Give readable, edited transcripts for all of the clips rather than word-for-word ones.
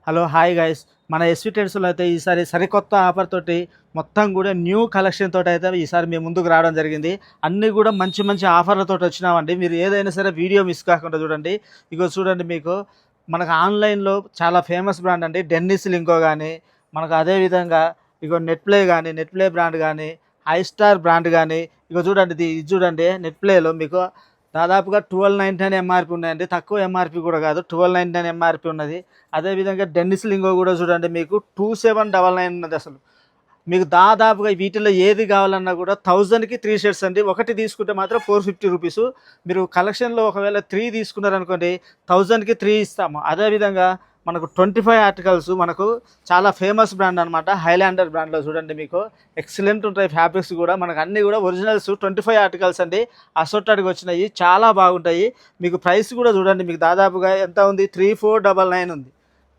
Hello hi guys. మన SV ట్రేడ్స్లో అయితే ఈసారి సరికొత్త ఆఫర్ తోటి మొత్తం కూడా న్యూ కలెక్షన్ తోటి అయితే ఈసారి మేము ముందుకు రావడం జరిగింది. అన్నీ కూడా మంచి మంచి ఆఫర్లతో వచ్చినామండి. మీరు ఏదైనా సరే వీడియో మిస్ కాకుండా చూడండి. ఇగో చూడండి, మీకు మనకు ఆన్లైన్లో చాలా ఫేమస్ బ్రాండ్ అండి డెన్నిస్ లింకో కానీ, మనకు అదేవిధంగా ఇగో నెట్ ప్లే బ్రాండ్ కానీ, హై స్టార్ బ్రాండ్ కానీ, ఇగో చూడండి ఇది చూడండి. నెట్ ప్లేలో మీకు దాదాపుగా 1299 ఎంఆర్పి ఉన్నాయండి. తక్కువ ఎంఆర్పి కూడా కాదు, 1299 ఎంఆర్పి ఉన్నది. అదేవిధంగా డెన్నిస్ లింగో కూడా చూడండి, మీకు 2799 ఉన్నది. అసలు మీకు దాదాపుగా వీటిలో ఏది కావాలన్నా కూడా 1000కి 3 షర్ట్స్ అండి. ఒకటి తీసుకుంటే మాత్రం 450 రూపీస్. మీరు కలెక్షన్లో ఒకవేళ 3 తీసుకున్నారనుకోండి 1000కి 3 ఇస్తాము. అదేవిధంగా మనకు 25 ఆర్టికల్స్, మనకు చాలా ఫేమస్ బ్రాండ్ అనమాట. హైలాండర్ బ్రాండ్లో చూడండి, మీకు ఎక్సలెంట్ ఉంటాయి ఫ్యాబ్రిక్స్ కూడా. మనకు అన్నీ కూడా ఒరిజినల్స్ 25 ఆర్టికల్స్ అండి. అసొట్టాడికి వచ్చినాయి, చాలా బాగుంటాయి. మీకు ప్రైస్ కూడా చూడండి, మీకు దాదాపుగా ఎంత ఉంది, 3499 ఉంది.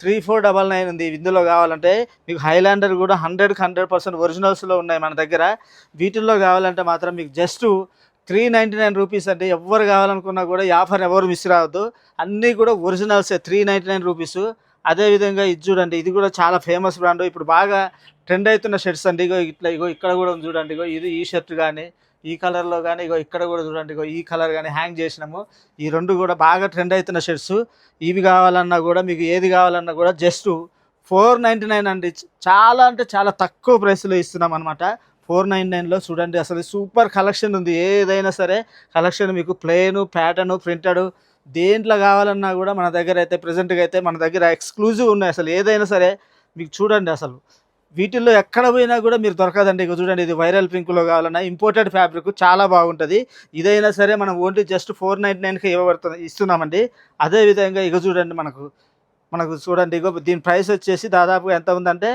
3499 ఉంది. ఇందులో కావాలంటే మీకు హైలాండర్ కూడా 100% ఒరిజినల్స్లో ఉన్నాయి మన దగ్గర. వీటిల్లో కావాలంటే మాత్రం మీకు జస్ట్ 399 రూపీస్ అండి. ఎవరు కావాలనుకున్నా కూడా ఈ ఆఫర్ ఎవరు మిస్ రావద్దు. అన్నీ కూడా ఒరిజినల్సే, 399 రూపీస్. అదేవిధంగా ఇది చూడండి, ఇది కూడా చాలా ఫేమస్ బ్రాండ్. ఇప్పుడు బాగా ట్రెండ్ అవుతున్న షర్ట్స్ అండి. ఇగో ఇక్కడ కూడా ఉంది చూడండి. ఇగో ఇది ఈ షర్ట్ కానీ, ఈ కలర్లో కానీ, ఇగో ఇక్కడ కూడా చూడండి, ఇగో ఈ కలర్ కానీ హ్యాంగ్ చేసినాము. ఈ రెండు కూడా బాగా ట్రెండ్ అవుతున్న షర్ట్స్. ఇవి కావాలన్నా కూడా మీకు ఏది కావాలన్నా కూడా జస్ట్ 499 అండి. చాలా అంటే చాలా తక్కువ ప్రైస్లో ఇస్తున్నాం అనమాట. 499లో చూడండి, అసలు సూపర్ కలెక్షన్ ఉంది. ఏదైనా సరే కలెక్షన్ మీకు ప్లెయిన్, ప్యాటర్న్, ప్రింటెడ్ దేంట్లో కావాలన్నా కూడా మన దగ్గర అయితే ప్రజెంట్గా అయితే మన దగ్గర ఎక్స్క్లూజివ్ ఉన్నాయి. అసలు ఏదైనా సరే మీకు చూడండి, అసలు వీటిల్లో ఎక్కడ పోయినా కూడా మీరు దొరకదండి. ఇక చూడండి, ఇది వైరల్ పింక్లో కావాలన్నా ఇంపోర్టెడ్ ఫ్యాబ్రిక్ చాలా బాగుంటుంది. ఇదైనా సరే మనం ఓన్లీ జస్ట్ 499కి ఇస్తున్నామండి. అదేవిధంగా ఇక చూడండి, మనకు మనకు చూడండి, ఇగో దీని ప్రైస్ వచ్చేసి దాదాపుగా ఎంత ఉందంటే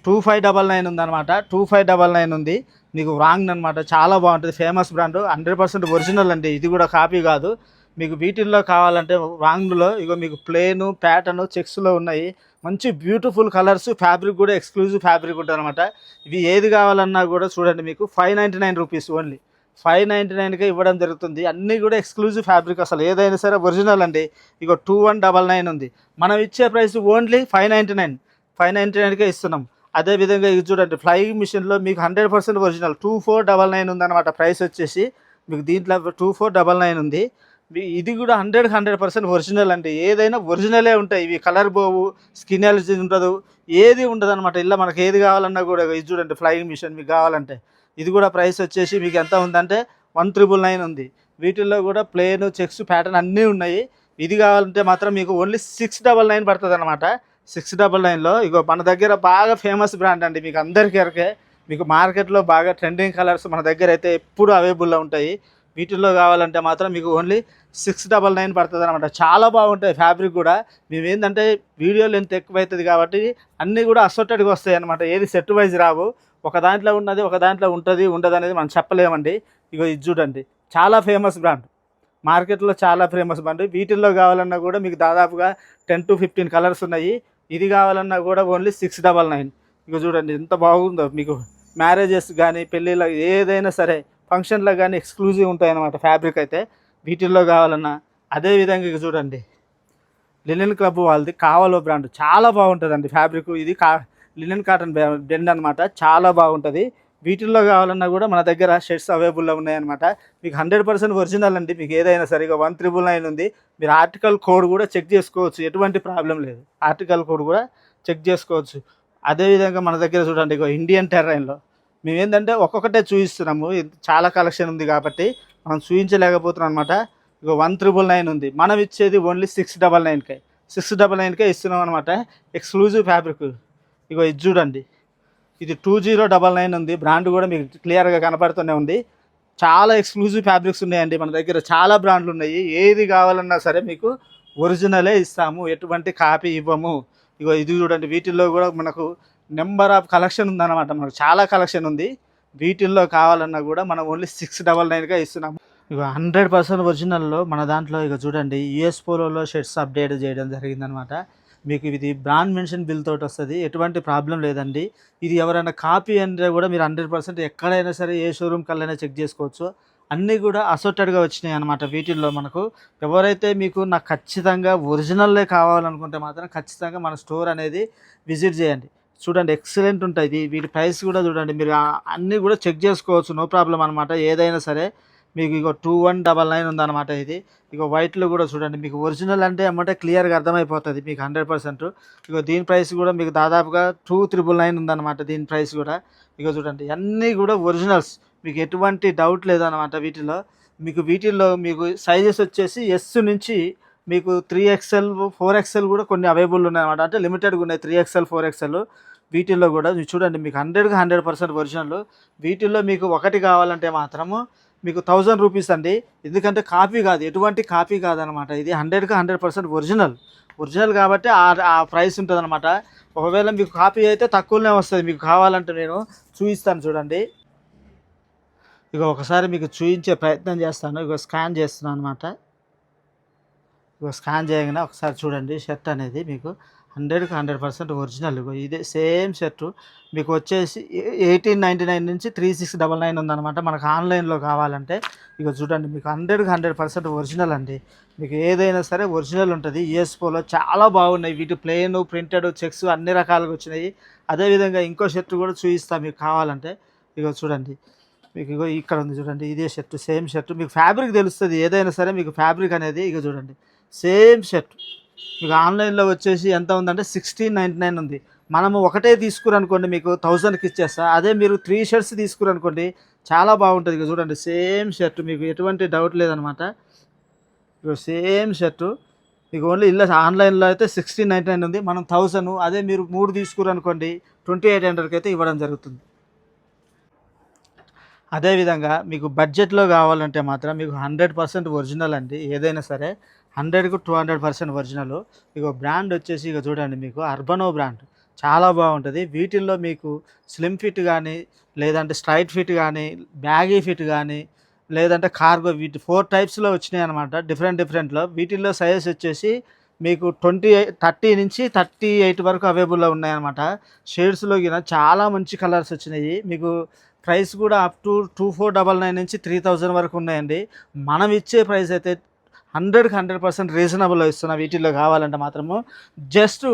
2599 ఉందన్నమాట. 2599 ఉంది. మీకు రాంగ్ అనమాట. చాలా బాగుంటుంది, ఫేమస్ బ్రాండ్, 100% ఒరిజినల్ అండి. ఇది కూడా కాపీ కాదు. మీకు వీటిల్లో కావాలంటే రాంగ్లో ఇగో మీకు ప్లేను, ప్యాటర్న్, చెక్స్లో ఉన్నాయి. మంచి బ్యూటిఫుల్ కలర్స్, ఫ్యాబ్రిక్ కూడా ఎక్స్క్లూజివ్ ఫ్యాబ్రిక్ ఉంటుంది అనమాట. ఇవి ఏది కావాలన్నా కూడా చూడండి, మీకు 599 రూపీస్ ఓన్లీ. 599కే ఇవ్వడం జరుగుతుంది. అన్నీ కూడా ఎక్స్క్లూజివ్ ఫ్యాబ్రిక్, అసలు ఏదైనా సరే ఒరిజినల్ అండి. ఇగో 2199 ఉంది. మనం ఇచ్చే ప్రైస్ ఓన్లీ 599కే ఇస్తున్నాం. అదేవిధంగా ఇది చూడండి, ఫ్లయింగ్ మిషన్లో మీకు 100% ఒరిజినల్ 2499 ఉందన్నమాట. ప్రైస్ వచ్చేసి మీకు దీంట్లో 2499 ఉంది. ఇది కూడా 100% ఒరిజినల్ అండి. ఏదైనా ఒరిజినలే ఉంటాయి. ఇవి కలర్ పోవు, స్కిన్ ఎలర్జీ ఉండదు, ఏది ఉండదు అనమాట. ఇలా మనకి ఏది కావాలన్నా కూడా ఇది చూడండి, ఫ్లయింగ్ మిషన్ మీకు కావాలంటే ఇది కూడా ప్రైస్ వచ్చేసి మీకు ఎంత ఉందంటే 1999 ఉంది. వీటిల్లో కూడా ప్లేన్, చెక్స్, ప్యాటర్న్ అన్నీ ఉన్నాయి. ఇది కావాలంటే మాత్రం మీకు ఓన్లీ 699 పడుతుంది అనమాట. 699లో ఇగో మన దగ్గర బాగా ఫేమస్ బ్రాండ్ అండి. మీకు అందరికీ ఎరకే, మీకు మార్కెట్లో బాగా ట్రెండింగ్ కలర్స్ మన దగ్గర అయితే ఎప్పుడు అవైలబుల్లో ఉంటాయి. వీటిల్లో కావాలంటే మాత్రం మీకు ఓన్లీ 699 పడుతుంది అనమాట. చాలా బాగుంటాయి ఫ్యాబ్రిక్ కూడా. మేము ఏంటంటే వీడియో లెంత్ ఎక్కువ అవుతుంది కాబట్టి అన్నీ కూడా అసోర్టెడ్గా వస్తాయి అనమాట. ఏది సెట్ వైజ్ రావు. ఒక దాంట్లో ఉన్నది ఒక దాంట్లో ఉంటుంది ఉండదు అనేది మనం చెప్పలేమండి. ఇగో ఇది చూడండి, చాలా ఫేమస్ బ్రాండ్, మార్కెట్లో చాలా ఫేమస్ బ్రాండ్. వీటిల్లో కావాలన్నా కూడా మీకు దాదాపుగా 10 to 15 కలర్స్ ఉన్నాయి. ఇది కావాలన్నా కూడా ఓన్లీ 699. ఇక చూడండి ఎంత బాగుందో. మీకు మ్యారేజెస్ కానీ, పెళ్ళిళ్ళకి, ఏదైనా సరే ఫంక్షన్లకు కానీ ఎక్స్క్లూజివ్ ఉంటాయన్నమాట ఫ్యాబ్రిక్ అయితే. వీటిల్లో కావాలన్నా అదేవిధంగా ఇక చూడండి, లినెన్ క్లబ్ వాళ్ళది కావాలో బ్రాండ్ చాలా బాగుంటుందండి ఫ్యాబ్రిక్. ఇది లినెన్ కాటన్ బ్లెండ్ అనమాట, చాలా బాగుంటుంది. వీటిల్లో కావాలన్నా కూడా మన దగ్గర షర్ట్స్ అవైలబుల్లో ఉన్నాయన్నమాట. మీకు 100% ఒరిజినల్ అండి. మీకు ఏదైనా సరిగా 1999 ఉంది. మీరు ఆర్టికల్ కోడ్ కూడా చెక్ చేసుకోవచ్చు, ఎటువంటి ప్రాబ్లం లేదు. ఆర్టికల్ కోడ్ కూడా చెక్ చేసుకోవచ్చు. అదేవిధంగా మన దగ్గర చూడండి, ఇగో ఇండియన్ టెర్రైన్లో మేము ఏంటంటే ఒక్కొక్కటే చూపిస్తున్నాము, చాలా కలెక్షన్ ఉంది కాబట్టి మనం చూపించలేకపోతున్నాం అనమాట. ఇగో 1999 ఉంది. మనం ఇచ్చేది ఓన్లీ 699కే. 699కే ఇస్తున్నాం అనమాట. Exclusive fabric. ఇగో ఇది చూడండి, ఇది 2099 ఉంది. బ్రాండ్ కూడా మీకు క్లియర్గా కనపడుతూనే ఉంది. చాలా ఎక్స్క్లూజివ్ ఫ్యాబ్రిక్స్ ఉన్నాయండి మన దగ్గర. చాలా బ్రాండ్లు ఉన్నాయి. ఏది కావాలన్నా సరే మీకు ఒరిజినలే ఇస్తాము, ఎటువంటి కాపీ ఇవ్వము. ఇగో ఇది చూడండి, వీటిల్లో కూడా మనకు నెంబర్ ఆఫ్ కలెక్షన్ ఉందన్నమాట. మనకు చాలా కలెక్షన్ ఉంది. వీటిల్లో కావాలన్నా కూడా మనం ఓన్లీ 699గా ఇస్తున్నాము. ఇక 100% ఒరిజినల్లో మన దాంట్లో ఇక చూడండి, యూఎస్ పోలోలో షర్ట్స్ అప్డేట్ చేయడం జరిగిందనమాట. మీకు ఇది బ్రాండ్ మెన్షన్ బిల్ తోటి వస్తుంది, ఎటువంటి ప్రాబ్లం లేదండి. ఇది ఎవరైనా కాపీ అంటే కూడా మీరు 100% ఎక్కడైనా సరే ఏ షోరూమ్ కల్లా చెక్ చేసుకోవచ్చు. అన్నీ కూడా అసోర్టెడ్‌గా వచ్చినాయి అనమాట. వీటిల్లో మనకు ఎవరైతే మీకు నాకు ఖచ్చితంగా ఒరిజినల్లే కావాలనుకుంటే మాత్రం ఖచ్చితంగా మన స్టోర్ అనేది విజిట్ చేయండి. చూడండి ఎక్సలెంట్ ఉంటాయి. వీటి ప్రైస్ కూడా చూడండి మీరు అన్నీ కూడా చెక్ చేసుకోవచ్చు. నో ప్రాబ్లమ్ అనమాట. ఏదైనా సరే మీకు ఇగో 2199 ఉందన్నమాట ఇది. ఇగో వైట్‌లో కూడా చూడండి మీకు ఒరిజినల్ అంటే ఎమ్మటే క్లియర్‌గా అర్థమైపోతది మీకు 100%. ఇగో దీని ప్రైస్ కూడా మీకు దాదాపుగా 2999 ఉందన్నమాట దీని ప్రైస్ కూడా. ఇగో చూడండి అన్నీ కూడా ఒరిజినల్స్. మీకు ఎటువంటి డౌట్ లేదనమాట వీటిలో. వీటిల్లో మీకు సైజెస్ వచ్చేసి ఎస్ నుంచి మీకు 3XL, 4XL కూడా కొన్ని అవైలబుల్ ఉన్నాయన్నమాట. అంటే లిమిటెడ్‌గా ఉన్నాయి 3XL, 4XL. వీటిల్లో కూడా చూడండి మీకు 100కి 100% ఒరిజినల్. వీటిల్లో మీకు ఒకటి కావాలంటే మాత్రము మీకు 1000 రూపీస్ అండి. ఎందుకంటే కాపీ కాదు, ఎటువంటి కాపీ కాదనమాట. ఇది 100కి 100% ఒరిజినల్. ఒరిజినల్ కాబట్టి ఆ ప్రైస్ ఉంటుందన్నమాట. ఒకవేళ మీకు కాపీ అయితే తక్కువనే వస్తుంది. మీకు కావాలంటే నేను చూపిస్తాను చూడండి. ఇగో ఒకసారి మీకు చూయించే ప్రయత్నం చేస్తాను. ఇగో స్కాన్ చేస్తున్నాను అనమాట. ఇగో స్కాన్ చేయగానే ఒకసారి చూడండి షర్ట్ అనేది మీకు 100కి 100% ఒరిజినల్. ఇగో ఇదే సేమ్ షర్టు మీకు వచ్చేసి 1899 నుంచి 3699 ఉందన్నమాట. మనకు ఆన్లైన్లో కావాలంటే ఇగో చూడండి మీకు 100కి 100% ఒరిజినల్ అండి. మీకు ఏదైనా సరే ఒరిజినల్ ఉంటుంది. యూఎస్ పోలో చాలా బాగున్నాయి. వీటి ప్లెయిన్, ప్రింటెడ్, చెక్స్ అన్ని రకాలుగా వచ్చినాయి. అదేవిధంగా ఇంకో షర్ట్ కూడా చూపిస్తా మీకు కావాలంటే. ఇగో చూడండి మీకు ఇగో ఇక్కడ ఉంది చూడండి. ఇదే షర్ట్, సేమ్ షర్ట్. మీకు ఫ్యాబ్రిక్ తెలుస్తుంది ఏదైనా సరే మీకు ఫ్యాబ్రిక్ అనేది. ఇగో చూడండి సేమ్ షర్ట్ మీకు ఆన్లైన్లో వచ్చేసి ఎంత ఉందంటే 1699 ఉంది. మనము ఒకటే తీసుకురనుకోండి మీకు 1000కి ఇచ్చేస్తా. అదే మీరు 3 షర్ట్స్ తీసుకురనుకోండి చాలా బాగుంటుంది. ఇక చూడండి సేమ్ షర్ట్ మీకు ఎటువంటి డౌట్ లేదనమాట. ఇక సేమ్ షర్టు మీకు ఓన్లీ ఆన్లైన్లో అయితే 1699 ఉంది. మనం 1000, అదే మీరు 3 తీసుకురనుకోండి 2800కి అయితే ఇవ్వడం జరుగుతుంది. అదేవిధంగా మీకు బడ్జెట్‌లో కావాలంటే మాత్రం మీకు 100% ఒరిజినల్ అండి. ఏదైనా సరే 100కి 200% ఒరిజినలు. ఇగో బ్రాండ్ వచ్చేసి ఇగో చూడండి మీకు అర్బనో బ్రాండ్. చాలా బాగుంటది. వీటిల్లో మీకు స్లిమ్ ఫిట్ గానీ, లేదంటే స్ట్రైట్ ఫిట్ గానీ, బ్యాగీ ఫిట్ గానీ, లేదంటే కార్గో వీటి 4 టైప్స్‌లో వచ్చినాయన్నమాట. డిఫరెంట్‌లో. వీటిల్లో సైజెస్ వచ్చేసి మీకు 30 నుంచి 38 వరకు అవైలబుల్‌లో ఉన్నాయన్నమాట. షేడ్స్‌లో గిన చాలా మంచి కలర్స్ వచ్చినాయి. మీకు ప్రైస్ కూడా అప్ టు 2499 నుంచి 3000 వరకు ఉన్నాయండి. మనం ఇచ్చే ప్రైస్ అయితే 100కి 100% రీజనబుల్‌లో ఇస్తున్నా. వీటిల్లో కావాలంటే మాత్రము జస్ట్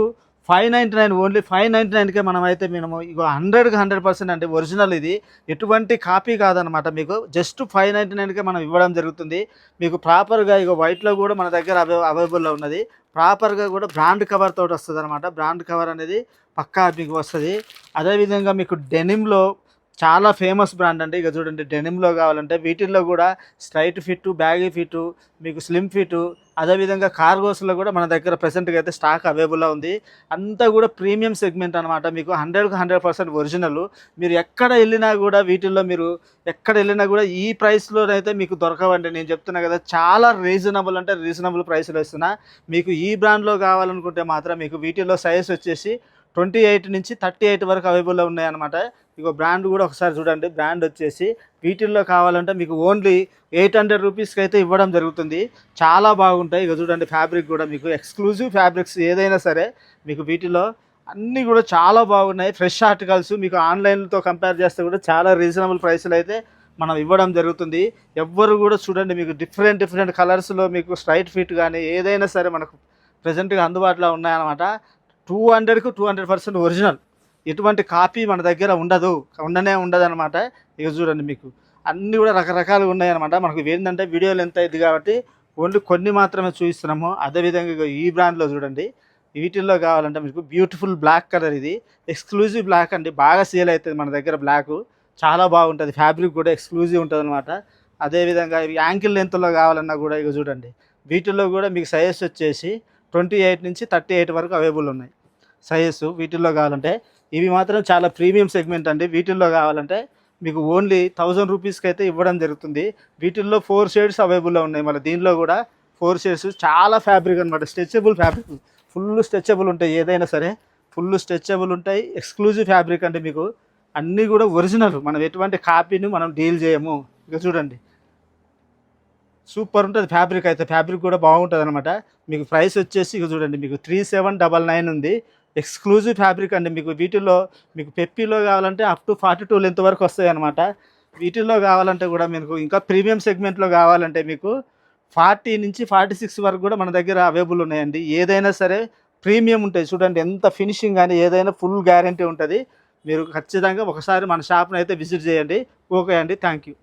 599, ఓన్లీ 599కే మనమైతే ఇగో 100కి 100% అండి ఒరిజినల్ ఇది. ఎటువంటి కాపీ కాదనమాట. మీకు జస్ట్ 599కే మనం ఇవ్వడం జరుగుతుంది. మీకు ప్రాపర్‌గా ఇగో వైట్‌లో కూడా మన దగ్గర అవైలబుల్‌లో ఉన్నది. ప్రాపర్‌గా కూడా బ్రాండ్ కవర్ తోటి వస్తదనమాట. బ్రాండ్ కవర్ అనేది పక్కా మీకు వస్తది. అదేవిధంగా మీకు డెనిమ్‌లో చాలా ఫేమస్ బ్రాండ్ అండి. ఇక చూడండి డెనిమ్‌లో కావాలంటే వీటిల్లో కూడా స్ట్రైట్ ఫిట్టు, బ్యాగీ ఫిట్టు, మీకు స్లిమ్ ఫిట్టు, అదేవిధంగా కార్గోస్‌లో కూడా మన దగ్గర ప్రెజెంట్‌గా అయితే స్టాక్ అవైలబుల్‌లో ఉంది. అంతా కూడా ప్రీమియం సెగ్మెంట్ అనమాట. మీకు 100కి 100% ఒరిజినల్. మీరు ఎక్కడ వెళ్ళినా కూడా వీటిల్లో మీరు ఎక్కడ వెళ్ళినా కూడా ఈ ప్రైస్‌లోనైతే మీకు దొరకవండి. నేను చెప్తున్నా కదా చాలా రీజనబుల్ అంటే రీజనబుల్ ప్రైస్‌లో ఇస్తున్నా. మీకు ఈ బ్రాండ్‌లో కావాలనుకుంటే మాత్రం మీకు వీటిల్లో సైజ్ వచ్చేసి 28 నుంచి 38 వరకు అవైలబుల్‌లో ఉన్నాయన్నమాట. ఇగో బ్రాండ్ కూడా ఒకసారి చూడండి. బ్రాండ్ వచ్చేసి వీటిల్లో కావాలంటే మీకు ఓన్లీ 800 రూపీస్‌కి అయితే ఇవ్వడం జరుగుతుంది. చాలా బాగుంటాయి. ఇగో చూడండి ఫ్యాబ్రిక్ కూడా మీకు ఎక్స్క్లూజివ్ ఫ్యాబ్రిక్స్ ఏదైనా సరే మీకు వీటిలో అన్నీ కూడా చాలా బాగున్నాయి. ఫ్రెష్ ఆర్టికల్స్ మీకు ఆన్లైన్‌తో కంపేర్ చేస్తే కూడా చాలా రీజనబుల్ ప్రైస్‌లో అయితే మనం ఇవ్వడం జరుగుతుంది. ఎవ్వరు కూడా చూడండి మీకు డిఫరెంట్ కలర్స్‌లో మీకు స్ట్రైట్ ఫిట్ కానీ ఏదైనా సరే మనకు ప్రెజెంట్‌గా అందుబాటులో ఉన్నాయన్నమాట. 200కి 200% ఒరిజినల్. ఎటువంటి కాపీ మన దగ్గర ఉండదనమాట. ఇక చూడండి మీకు అన్నీ కూడా రకరకాలుగా ఉన్నాయన్నమాట. మనకు ఏంటంటే వీడియో లెంత్ అయింది కాబట్టి ఓన్లీ కొన్ని మాత్రమే చూపిస్తున్నాము. అదేవిధంగా ఇగో ఈ బ్రాండ్‌లో చూడండి. వీటిల్లో కావాలంటే మీకు బ్యూటిఫుల్ బ్లాక్ కలర్ ఇది. ఎక్స్క్లూజివ్ బ్లాక్ అండి. బాగా సేల్ అవుతుంది మన దగ్గర బ్లాకు. చాలా బాగుంటుంది. ఫ్యాబ్రిక్ కూడా ఎక్స్క్లూజివ్ ఉంటుందన్నమాట. అదేవిధంగా ఇవి యాంకిల్ లెంత్‌లో కావాలన్నా కూడా ఇగో చూడండి. వీటిల్లో కూడా మీకు సైజెస్ వచ్చేసి 28 నుంచి 38 వరకు అవైలబుల్ ఉన్నాయి సైజెస్. వీటిల్లో కావాలంటే ఇవి మాత్రం చాలా ప్రీమియం సెగ్మెంట్ అండి. వీటిల్లో కావాలంటే మీకు ఓన్లీ 1000 రూపీస్‌కి అయితే ఇవ్వడం జరుగుతుంది. వీటిల్లో 4 షేడ్స్ అవైలబుల్‌లో ఉన్నాయి. మళ్ళీ దీనిలో కూడా 4 షేడ్స్ చాలా ఫ్యాబ్రిక్ అనమాట. స్ట్రెచబుల్ ఫ్యాబ్రిక్, ఫుల్ స్ట్రెచబుల్ ఉంటాయి. ఏదైనా సరే ఫుల్ స్ట్రెచబుల్ ఉంటాయి. ఎక్స్క్లూజివ్ ఫ్యాబ్రిక్ అంటే మీకు అన్నీ కూడా ఒరిజినల్. మనం ఎటువంటి కాపీని మనం డీల్ చేయము. ఇక చూడండి సూపర్ ఉంటుంది ఫ్యాబ్రిక్ అయితే. ఫ్యాబ్రిక్ కూడా బాగుంటుంది అనమాట. మీకు ప్రైస్ వచ్చేసి ఇక చూడండి మీకు 3799 ఉంది. ఎక్స్క్లూజివ్ ఫ్యాబ్రిక్ అండి. మీకు వీటిల్లో మీకు పెప్పీలో కావాలంటే అప్ టు 42 లెంత్ వరకు వస్తాయి అనమాట. వీటిల్లో కావాలంటే కూడా మీకు ఇంకా ప్రీమియం సెగ్మెంట్లో కావాలంటే మీకు 40 నుంచి 46 వరకు కూడా మన దగ్గర అవైలబుల్ ఉన్నాయండి. ఏదైనా సరే ప్రీమియం ఉంటాయి. చూడండి ఎంత ఫినిషింగ్ కానీ ఏదైనా ఫుల్ గ్యారంటీ ఉంటుంది. మీరు ఖచ్చితంగా ఒకసారి మన షాప్‌ని అయితే విజిట్ చేయండి. ఓకే అండి. Thank you.